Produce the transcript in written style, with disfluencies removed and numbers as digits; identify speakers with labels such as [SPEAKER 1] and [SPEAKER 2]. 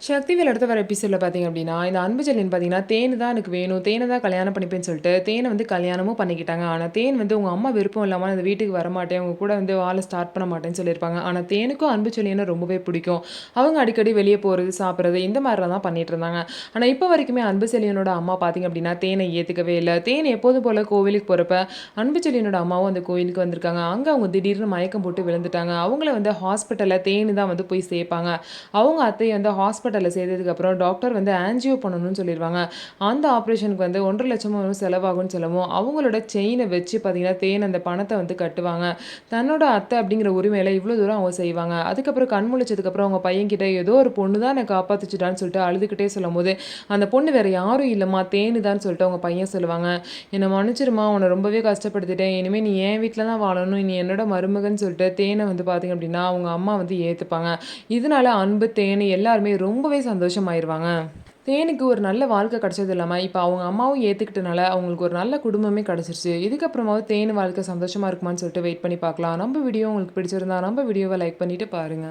[SPEAKER 1] சக்திவேல் அடுத்து வர எபிசோட்ல பார்த்தீங்க அப்படின்னா, இந்த அன்புச்செழியன் பார்த்தீங்கன்னா, தேனு தான் எனக்கு வேணும். தேன தான் கல்யாணம் பண்ணிப்பேன்னு சொல்லிட்டு, தேன வந்து கல்யாணமும் பண்ணிக்கிட்டாங்க. ஆனா, தேன் வந்து உங்க அம்மா விருப்பம் இல்லாம அந்த வீட்டுக்கு வரமாட்டேன். உங்க கூட வந்து வாழ ஸ்டார்ட் பண்ண மாட்டேன்னு சொல்லியிருப்பாங்க. ஆனா, தேனுக்கும் அன்புச்செழியன ரொம்பவே பிடிக்கும். அவங்க அடிக்கடி வெளிய போறது, சாப்பிடுறது இந்த மாரிலாம் தான் பண்ணிட்டு இருந்தாங்க. ஆனா, இப்போ வரைக்குமே அன்புச்செழியனோட அம்மா பார்த்தீங்க அப்படின்னா, தேனை ஏத்துக்கவே இல்ல. தேன் எப்போதும் போல கோவிலுக்கு போறப்ப, அன்புச்செழியனோட அம்மாவும் அந்த கோயிலுக்கு வந்திருக்காங்க. அங்க அவங்க திடீர்னு மயக்கம் போட்டு விழுந்துட்டாங்க. அவங்கள வந்து ஹாஸ்பிட்டல்ல தேனு தான் வந்து போய் சேர்ப்பாங்க. அவங்க அத்தைய வந்து ஹாஸ்பிட்டல்ல சேர்த்ததுக்கப்புறம் டாக்டர் வந்து ஆஞ்சியோ பண்ணணும்னு சொல்லிருவாங்க. அந்த ஆப்ரேஷனுக்கு வந்து 1,50,000 வரும் செலவாகும்னு சொல்லவும், அவங்களோட செயின வச்சு பார்த்தீங்கன்னா, தேன் அந்த பணத்த வந்து கட்டுவாங்க. தன்னோட அத்தை அப்படிங்கிற உரிமையில இவ்வளோ தூரம் அவங்க செய்வாங்க. அதுக்கப்புறம் கண் முழிச்சதுக்கப்புறம் அவங்க பையன்கிட்ட ஏதோ ஒரு பொண்ணு தான் என்ன காப்பாத்துச்சுடான்னு சொல்லிட்டு அழுதுகிட்டே சொல்லும்போது, அந்த பொண்ணு வேற யாரும் இல்லம்மா, தேனு தான்னு சொல்லிட்டு அவங்க பையன் சொல்லுவாங்க. "என்ன மன்னிச்சிரும்மா, உன்ன ரொம்பவே கஷ்டப்படுத்திட்டேன். இனிமே நீ என் வீட்ல தான் வாழணும். நீ என்னோட மருமகன்னு" சொல்லிட்டு தேன வந்து பார்த்தீங்க அப்படின்னா, அவங்க அம்மா வந்து ஏத்துப்பாங்க. இதனால அன்பு, தேனு எல்லாருமே ரொம்பவே சந்தோஷமாயிருவாங்க. தேனுக்கு ஒரு நல்ல வாழ்க்கை கிடைச்சது இல்லாம, இப்ப அவங்க அம்மாவும் ஏத்துக்கிட்டனால, அவங்களுக்கு ஒரு நல்ல குடும்பமே கிடைச்சிருச்சு. இதுக்கப்புறமாவது தேனு வாழ்க்கை சந்தோஷமா இருக்குமான்னு சொல்லிட்டு வெயிட் பண்ணி பார்க்கலாம். நம்ம வீடியோ உங்களுக்கு பிடிச்சிருந்தா, நம்ம வீடியோவ லைக் பண்ணிட்டு பாருங்க.